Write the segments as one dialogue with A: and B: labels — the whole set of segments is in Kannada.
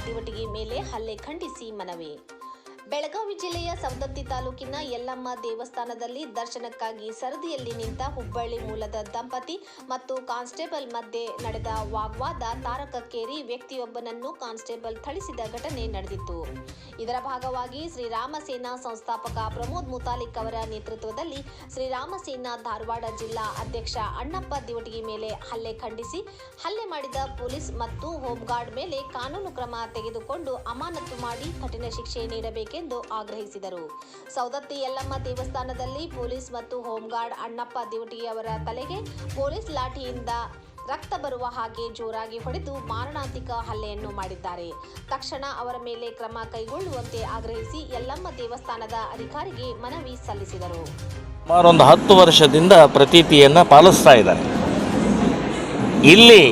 A: ದಿವಟಗಿ ಮೇಲೆ ಹಲ್ಲೆ ಖಂಡಿಸಿ ಮನವಿ. ಬೆಳಗಾವಿ ಜಿಲ್ಲೆಯ ಸವದತ್ತಿ ತಾಲೂಕಿನ ಯಲ್ಲಮ್ಮ ದೇವಸ್ಥಾನದಲ್ಲಿ ದರ್ಶನಕ್ಕಾಗಿ ಸರದಿಯಲ್ಲಿ ನಿಂತ ಹುಬ್ಬಳ್ಳಿ ಮೂಲದ ದಂಪತಿ ಮತ್ತು ಕಾನ್ಸ್ಟೇಬಲ್ ಮಧ್ಯೆ ನಡೆದ ವಾಗ್ವಾದ ತಾರಕಕ್ಕೇರಿ ವ್ಯಕ್ತಿಯೊಬ್ಬನನ್ನು ಕಾನ್ಸ್ಟೇಬಲ್ ಥಳಿಸಿದ ಘಟನೆ ನಡೆದಿತ್ತು. ಇದರ ಭಾಗವಾಗಿ ಶ್ರೀರಾಮ ಸೇನಾ ಸಂಸ್ಥಾಪಕ ಪ್ರಮೋದ್ ಮುತಾಲಿಕ್ ಅವರ ನೇತೃತ್ವದಲ್ಲಿ ಶ್ರೀರಾಮ ಸೇನಾ ಧಾರವಾಡ ಜಿಲ್ಲಾ ಅಧ್ಯಕ್ಷ ಅಣ್ಣಪ್ಪ ದಿವಟಗಿ ಮೇಲೆ ಹಲ್ಲೆ ಖಂಡಿಸಿ ಹಲ್ಲೆ ಮಾಡಿದ ಪೊಲೀಸ್ ಮತ್ತು ಹೋಂಗಾರ್ಡ್ ಮೇಲೆ ಕಾನೂನು ಕ್ರಮ ತೆಗೆದುಕೊಂಡು ಅಮಾನತು ಮಾಡಿ ಕಠಿಣ ಶಿಕ್ಷೆ ನೀಡಬೇಕೆಂದು ಆಗ್ರಹಿಸಿದರು. ಸವದತ್ತಿ ಯಲ್ಲಮ್ಮ ದೇವಸ್ಥಾನದಲ್ಲಿ ಪೊಲೀಸ್ ಮತ್ತು ಹೋಂಗಾರ್ಡ್ ಅಣ್ಣಪ್ಪ ದಿವಟಗಿ ಅವರ ತಲೆಗೆ ಪೊಲೀಸ್ ಲಾಠಿಯಿಂದ ರಕ್ತ ಬರುವ ಹಾಗೆ ಜೋರಾಗಿ ಹೊಡೆದು ಮಾರಣಾಂತಿಕ ಹಲ್ಲೆಯನ್ನು ಮಾಡಿದ್ದಾರೆ. ತಕ್ಷಣ ಅವರ ಮೇಲೆ ಕ್ರಮ ಕೈಗೊಳ್ಳುವಂತೆ ಆಗ್ರಹಿಸಿ ಯಲ್ಲಮ್ಮ ದೇವಸ್ಥಾನದ ಅಧಿಕಾರಿಗೆ ಮನವಿ ಸಲ್ಲಿಸಿದರು.
B: ಸುಮಾರು 10 ವರ್ಷದಿಂದ ಪ್ರತೀತಿಯನ್ನು ಪಾಲಿಸ್ತಾ ಇದ್ದಾರೆ. ಇಲ್ಲಿ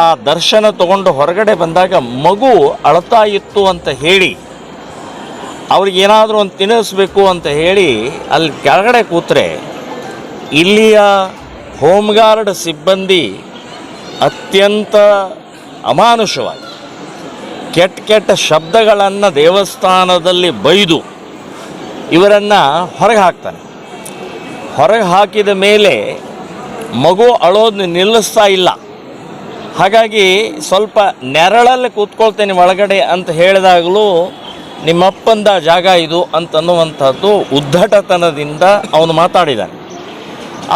B: ಆ ದರ್ಶನ ತಗೊಂಡು ಹೊರಗಡೆ ಬಂದಾಗ ಮಗು ಅಳ್ತಾ ಇತ್ತು ಅಂತ ಹೇಳಿ ಅವ್ರಿಗೇನಾದರೂ ಒಂದು ತಿನ್ನಿಸ್ಬೇಕು ಅಂತ ಹೇಳಿ ಅಲ್ಲಿ ಕೆಳಗಡೆ ಕೂತ್ರೆ ಇಲ್ಲಿಯ ಹೋಮ್ಗಾರ್ಡ್ ಸಿಬ್ಬಂದಿ ಅತ್ಯಂತ ಅಮಾನುಷವಾಗಿ ಕೆಟ್ಟ ಶಬ್ದಗಳನ್ನು ದೇವಸ್ಥಾನದಲ್ಲಿ ಬೈದು ಇವರನ್ನು ಹೊರಗೆ ಹಾಕ್ತಾನೆ. ಹೊರಗೆ ಹಾಕಿದ ಮೇಲೆ ಮಗು ಅಳೋದು ನಿಲ್ಲಿಸ್ತಾ ಇಲ್ಲ. ಹಾಗಾಗಿ ಸ್ವಲ್ಪ ನೆರಳಲ್ಲಿ ಕೂತ್ಕೊಳ್ತೇನೆ ಒಳಗಡೆ ಅಂತ ಹೇಳಿದಾಗಲೂ ನಿಮ್ಮಪ್ಪಂದ ಜಾಗ ಇದು ಅಂತನ್ನುವಂಥದ್ದು ಉದ್ದಟತನದಿಂದ ಅವನು ಮಾತಾಡಿದ್ದಾನೆ.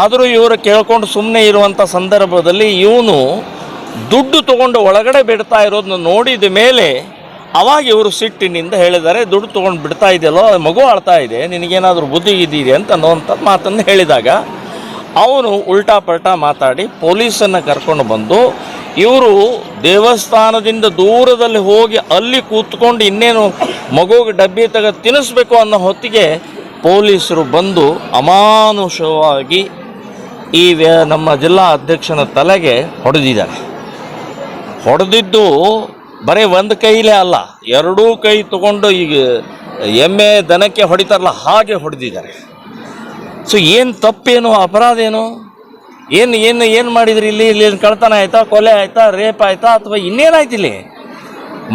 B: ಆದರೂ ಇವರು ಕೇಳ್ಕೊಂಡು ಸುಮ್ಮನೆ ಇರುವಂಥ ಸಂದರ್ಭದಲ್ಲಿ ಇವನು ದುಡ್ಡು ತೊಗೊಂಡು ಒಳಗಡೆ ಬಿಡ್ತಾ ಇರೋದನ್ನ ನೋಡಿದ ಮೇಲೆ ಅವಾಗ ಇವರು ಸಿಟ್ಟಿನಿಂದ ಹೇಳಿದ್ದಾರೆ, ದುಡ್ಡು ತೊಗೊಂಡು ಬಿಡ್ತಾ ಇದೆಯಲ್ಲೋ, ಮಗು ಆಳ್ತಾ ಇದೆ, ನಿನಗೇನಾದರೂ ಬುದ್ಧಿ ಇದ್ದಿದೆ ಅಂತ ಅನ್ನೋವಂಥದ್ದು ಮಾತನ್ನು ಹೇಳಿದಾಗ ಅವನು ಉಲ್ಟಾ ಪಲ್ಟಾ ಮಾತಾಡಿ ಪೊಲೀಸನ್ನು ಕರ್ಕೊಂಡು ಬಂದು ಇವರು ದೇವಸ್ಥಾನದಿಂದ ದೂರದಲ್ಲಿ ಹೋಗಿ ಅಲ್ಲಿ ಕೂತ್ಕೊಂಡು ಇನ್ನೇನು ಮಗುಗೆ ಡಬ್ಬಿ ತೆಗೆದು ತಿನ್ನಿಸ್ಬೇಕು ಅನ್ನೋ ಹೊತ್ತಿಗೆ ಪೊಲೀಸರು ಬಂದು ಅಮಾನುಷವಾಗಿ ಈ ನಮ್ಮ ಜಿಲ್ಲಾ ಅಧ್ಯಕ್ಷನ ತಲೆಗೆ ಹೊಡೆದಿದ್ದಾರೆ. ಹೊಡೆದಿದ್ದು ಬರೀ ಒಂದು ಕೈಲೇ ಅಲ್ಲ, 2 ಕೈ ತಗೊಂಡು ಈಗ ಎಮ್ಮೆ ದನಕ್ಕೆ ಹೊಡಿತಾರಲ್ಲ ಹಾಗೆ ಹೊಡೆದಿದ್ದಾರೆ. ಸೊ ಏನು ತಪ್ಪೇನು, ಅಪರಾಧ ಏನು, ಏನು ಮಾಡಿದ್ರಿ? ಇಲ್ಲಿ ಕಳ್ತನ ಆಯಿತಾ, ಕೊಲೆ ಆಯಿತಾ, ರೇಪ್ ಆಯಿತಾ, ಅಥವಾ ಇನ್ನೇನಾಯ್ತು? ಇಲ್ಲಿ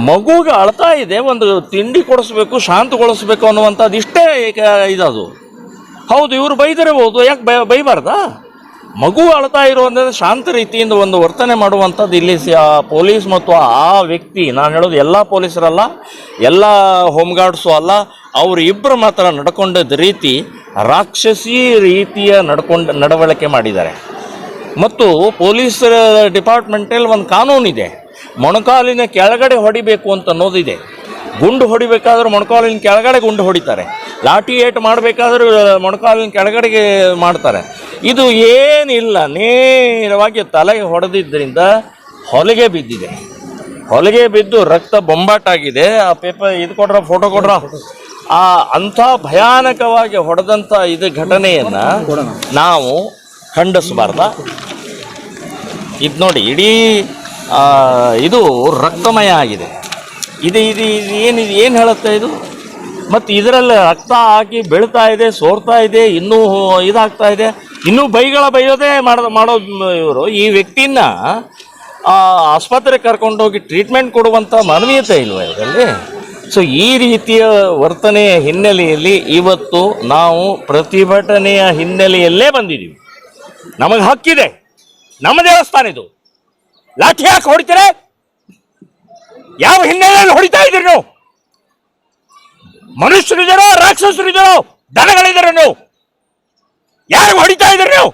B: ಮಗುಗೆ ಅಳ್ತಾ ಇದೆ, ಒಂದು ತಿಂಡಿ ಕೊಡಿಸ್ಬೇಕು, ಶಾಂತಗೊಳಿಸ್ಬೇಕು ಅನ್ನುವಂಥದ್ದು ಇಷ್ಟೇ ಇದದು. ಹೌದು, ಇವರು ಬೈದಿರಬಹುದು, ಯಾಕೆ ಬೈಬಾರ್ದಾ? ಮಗು ಅಳ್ತಾ ಇರುವಂಥದ್ದು ಶಾಂತ ರೀತಿಯಿಂದ ಒಂದು ವರ್ತನೆ ಮಾಡುವಂಥದ್ದು ಇಲ್ಲಿ ಪೊಲೀಸ್ ಮತ್ತು ಆ ವ್ಯಕ್ತಿ, ನಾನು ಹೇಳೋದು ಎಲ್ಲ ಪೊಲೀಸರಲ್ಲ, ಎಲ್ಲ ಹೋಮ್ಗಾರ್ಡ್ಸು ಅಲ್ಲ, ಅವರು ಇಬ್ಬರು ಮಾತ್ರ ನಡ್ಕೊಂಡದ ರೀತಿ ರಾಕ್ಷಸಿ ರೀತಿಯ ನಡವಳಿಕೆ ಮಾಡಿದ್ದಾರೆ. ಮತ್ತು ಪೊಲೀಸ್ ಡಿಪಾರ್ಟ್ಮೆಂಟಲ್ಲಿ ಒಂದು ಕಾನೂನಿದೆ, ಮೊಣಕಾಲಿನ ಕೆಳಗಡೆ ಹೊಡಿಬೇಕು ಅಂತ ಅನ್ನೋದಿದೆ. ಗುಂಡು ಹೊಡಿಬೇಕಾದ್ರೂ ಮೊಣಕಾಲಿನ ಕೆಳಗಡೆ ಗುಂಡು ಹೊಡಿತಾರೆ, ಲಾಠಿ ಏಟು ಮಾಡಬೇಕಾದ್ರೂ ಮೊಣಕಾಲಿನ ಕೆಳಗಡೆಗೆ ಮಾಡ್ತಾರೆ. ಇದು ಏನಿಲ್ಲ, ನೇರವಾಗಿ ತಲೆಗೆ ಹೊಡೆದಿದ್ದರಿಂದ ಹೊಲಿಗೆ ಬಿದ್ದಿದೆ. ಹೊಲಿಗೆ ಬಿದ್ದು ರಕ್ತ ಬೊಂಬಾಟಾಗಿದೆ. ಆ ಪೇಪರ್ ಇದು ಕೊಡ್ರ, ಫೋಟೋ ಕೊಡ್ರ. ಅಂಥ ಭಯಾನಕವಾಗಿ ಹೊಡೆದಂಥ ಇದು ಘಟನೆಯನ್ನು ನಾವು ಖಂಡಿಸಬಾರ್ದ? ಇದು ನೋಡಿ, ಇಡೀ ಇದು ರಕ್ತಮಯ ಆಗಿದೆ. ಇದು ಏನು ಹೇಳುತ್ತೆ ಇದು? ಮತ್ತು ಇದರಲ್ಲಿ ರಕ್ತ ಹಾಕಿ ಬೆಳೀತಾ ಇದೆ, ಸೋರ್ತಾ ಇದೆ, ಇನ್ನೂ ಇದಾಗ್ತಾ ಇದೆ. ಇನ್ನೂ ಬೈಯೋದೇ ಮಾಡೋದು ಇವರು. ಈ ವ್ಯಕ್ತಿನ ಆಸ್ಪತ್ರೆಗೆ ಕರ್ಕೊಂಡೋಗಿ ಟ್ರೀಟ್ಮೆಂಟ್ ಕೊಡುವಂಥ ಮಾನವೀಯತೆ ಇಲ್ವ ಇದರಲ್ಲಿ? ಸೊ ಈ ರೀತಿಯ ವರ್ತನೆಯ ಹಿನ್ನೆಲೆಯಲ್ಲಿ ಇವತ್ತು ನಾವು ಪ್ರತಿಭಟನೆಯ ಹಿನ್ನೆಲೆಯಲ್ಲೇ ಬಂದಿದ್ದೀವಿ. ನಮಗೆ ಹಕ್ಕಿದೆ, ನಮ್ಮ ದೇವಸ್ಥಾನ ಇದು. ಲಾಠಿ ಹಾಕಿ ಹೊಡಿತೀರ? ಯಾವ ಹಿನ್ನೆಲೆಯಲ್ಲಿ ಹೊಡಿತಾ ಇದ್ದೀರಿ ನೀವು? ಮನುಷ್ಯರಿದ್ದಾರೋ, ರಾಕ್ಷಸರಿದ್ದಾರೋ, ದನಗಳಿದ್ದಾರೋ? ನೀವು ಯಾರು ಹೊಡಿತಾ ಇದ್ದೀರಿ ನೀವು?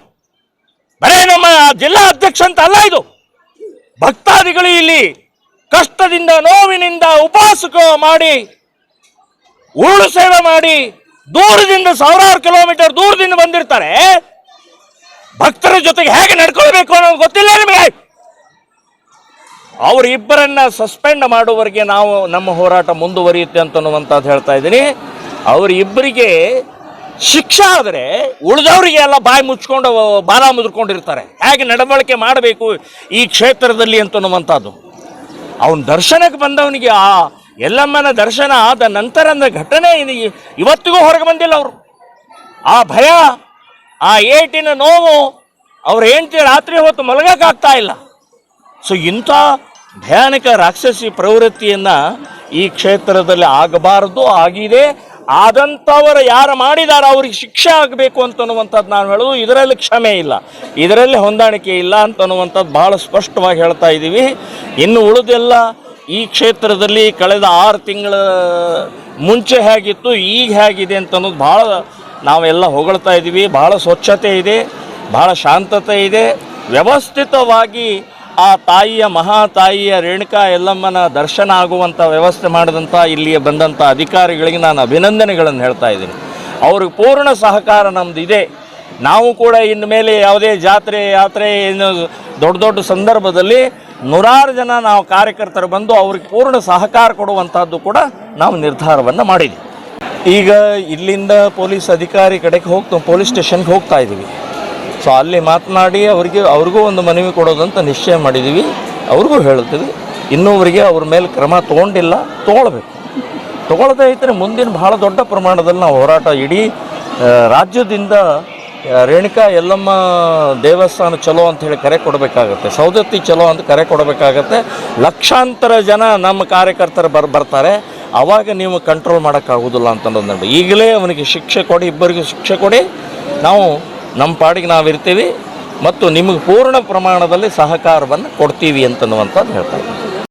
B: ಬರೇ ನಮ್ಮ ಜಿಲ್ಲಾ ಅಧ್ಯಕ್ಷ ಅಂತ ಅಲ್ಲ, ಇದು ಭಕ್ತಾದಿಗಳು ಇಲ್ಲಿ ಕಷ್ಟದಿಂದ ನೋವಿನಿಂದ ಉಪವಾಸ ಮಾಡಿ ಉರುಳು ಸೇವೆ ಮಾಡಿ ದೂರದಿಂದ 1000 ಕಿಲೋಮೀಟರ್ ದೂರದಿಂದ ಬಂದಿರ್ತಾರೆ. ಭಕ್ತರ ಜೊತೆಗೆ ಹೇಗೆ ನಡ್ಕೊಳ್ಬೇಕು ಅನ್ನೋದು ಗೊತ್ತಿಲ್ಲ ನಿಮಗೆ? ಅವರಿಬ್ಬರನ್ನ ಸಸ್ಪೆಂಡ್ ಮಾಡುವವರೆಗೆ ನಾವು ನಮ್ಮ ಹೋರಾಟ ಮುಂದುವರಿಯುತ್ತೆ ಅಂತನ್ನುವಂಥದ್ದು ಹೇಳ್ತಾ ಇದ್ದೀನಿ. ಅವರಿಬ್ಬರಿಗೆ ಶಿಕ್ಷೆ ಆದರೆ ಉಳಿದವರಿಗೆ ಎಲ್ಲ ಬಾಯಿ ಮುಚ್ಕೊಂಡು ಬಾಲ ಮುದ್ಕೊಂಡಿರ್ತಾರೆ. ಹೇಗೆ ನಡವಳಿಕೆ ಮಾಡಬೇಕು ಈ ಕ್ಷೇತ್ರದಲ್ಲಿ ಅಂತನ್ನುವಂಥದ್ದು. ಅವನ ದರ್ಶನಕ್ಕೆ ಬಂದವನಿಗೆ ಆ ಯಲ್ಲಮ್ಮನ ದರ್ಶನ ಆದ ನಂತರದ ಘಟನೆ ಇವತ್ತಿಗೂ ಹೊರಗೆ ಬಂದಿಲ್ಲ. ಅವರು ಆ ಭಯ, ಆ ಏಟಿನ ನೋವು ಅವ್ರ ಹೆಂಡತಿ ರಾತ್ರಿ ಹೊತ್ತು ಮಲಗಕ್ಕಾಗ್ತಾ ಇಲ್ಲ. ಸೊ ಇಂಥ ಭಯಾನಕ ರಾಕ್ಷಸಿ ಪ್ರವೃತ್ತಿಯನ್ನು ಈ ಕ್ಷೇತ್ರದಲ್ಲಿ ಆಗಬಾರದು, ಆಗಿದೆ. ಆದಂಥವರು ಯಾರು ಮಾಡಿದಾರ ಅವ್ರಿಗೆ ಶಿಕ್ಷೆ ಆಗಬೇಕು ಅಂತನ್ನುವಂಥದ್ದು ನಾವು ಹೇಳೋದು. ಇದರಲ್ಲಿ ಕ್ಷಮೆ ಇಲ್ಲ, ಇದರಲ್ಲಿ ಹೊಂದಾಣಿಕೆ ಇಲ್ಲ ಅಂತನ್ನುವಂಥದ್ದು ಭಾಳ ಸ್ಪಷ್ಟವಾಗಿ ಹೇಳ್ತಾ ಇದ್ದೀವಿ. ಇನ್ನು ಉಳಿದೆಲ್ಲ ಈ ಕ್ಷೇತ್ರದಲ್ಲಿ ಕಳೆದ 6 ತಿಂಗಳ ಮುಂಚೆ ಹೇಗಿತ್ತು, ಈಗ ಹೇಗಿದೆ ಅಂತನ್ನೋದು ಭಾಳ ನಾವೆಲ್ಲ ಹೊಗಳ್ತಾ ಇದ್ದೀವಿ. ಭಾಳ ಸ್ವಚ್ಛತೆ ಇದೆ, ಭಾಳ ಶಾಂತತೆ ಇದೆ. ವ್ಯವಸ್ಥಿತವಾಗಿ ಆ ತಾಯಿಯ ಮಹಾತಾಯಿಯ ರೇಣುಕಾ ಯಲ್ಲಮ್ಮನ ದರ್ಶನ ಆಗುವಂಥ ವ್ಯವಸ್ಥೆ ಮಾಡಿದಂಥ ಇಲ್ಲಿಗೆ ಬಂದಂಥ ಅಧಿಕಾರಿಗಳಿಗೆ ನಾನು ಅಭಿನಂದನೆಗಳನ್ನು ಹೇಳ್ತಾ ಇದ್ದೀನಿ. ಅವ್ರಿಗೆ ಪೂರ್ಣ ಸಹಕಾರ ನಮ್ಮದು ಇದೆ. ನಾವು ಕೂಡ ಇನ್ನು ಮೇಲೆ ಯಾವುದೇ ಜಾತ್ರೆ ಯಾತ್ರೆ ಏನು ದೊಡ್ಡ ದೊಡ್ಡ ಸಂದರ್ಭದಲ್ಲಿ 100 ಜನ ನಾವು ಕಾರ್ಯಕರ್ತರು ಬಂದು ಅವ್ರಿಗೆ ಪೂರ್ಣ ಸಹಕಾರ ಕೊಡುವಂಥದ್ದು ಕೂಡ ನಾವು ನಿರ್ಧಾರವನ್ನು ಮಾಡಿದ್ವಿ. ಈಗ ಇಲ್ಲಿಂದ ಪೊಲೀಸ್ ಅಧಿಕಾರಿ ಕಡೆಗೆ ಪೊಲೀಸ್ ಸ್ಟೇಷನ್ಗೆ ಹೋಗ್ತಾ ಇದ್ದೀವಿ. ಸೊ ಅಲ್ಲಿ ಮಾತನಾಡಿ ಅವ್ರಿಗೂ ಒಂದು ಮನವಿ ಕೊಡೋದಂತ ನಿಶ್ಚಯ ಮಾಡಿದ್ದೀವಿ. ಅವ್ರಿಗೂ ಹೇಳ್ತೀವಿ, ಇನ್ನೂವರೆಗೆ ಅವ್ರ ಮೇಲೆ ಕ್ರಮ ತೊಗೊಂಡಿಲ್ಲ, ತೊಗೊಳ್ಳದೇ ಇದ್ದರೆ ಮುಂದಿನ ಭಾಳ ದೊಡ್ಡ ಪ್ರಮಾಣದಲ್ಲಿ ನಾವು ಹೋರಾಟ ಇಡೀ ರಾಜ್ಯದಿಂದ ರೇಣುಕಾ ಯಲ್ಲಮ್ಮ ದೇವಸ್ಥಾನ ಚಲೋ ಅಂತ ಹೇಳಿ ಕರೆ ಕೊಡಬೇಕಾಗತ್ತೆ, ಸೌದತ್ತಿ ಚಲೋ ಅಂತ ಕರೆ ಕೊಡಬೇಕಾಗತ್ತೆ. ಲಕ್ಷಾಂತರ ಜನ ನಮ್ಮ ಕಾರ್ಯಕರ್ತರು ಬರ್ತಾರೆ. ಆವಾಗ ನೀವು ಕಂಟ್ರೋಲ್ ಮಾಡೋಕ್ಕಾಗೋದಿಲ್ಲ ಅಂತನ್ನೋದು. ಈಗಲೇ ಅವನಿಗೆ ಶಿಕ್ಷೆ ಕೊಡಿ, ಇಬ್ಬರಿಗೂ ಶಿಕ್ಷೆ ಕೊಡಿ, ನಾವು ನಮ್ಮ ಪಾಡಿಗೆ ನಾವಿರ್ತೀವಿ ಮತ್ತು ನಿಮಗೆ ಪೂರ್ಣ ಪ್ರಮಾಣದಲ್ಲಿ ಸಹಕಾರವನ್ನು ಕೊಡ್ತೀವಿ ಅಂತನ್ನುವಂಥದ್ದು ಹೇಳ್ತಾ ಇದ್ದೀವಿ.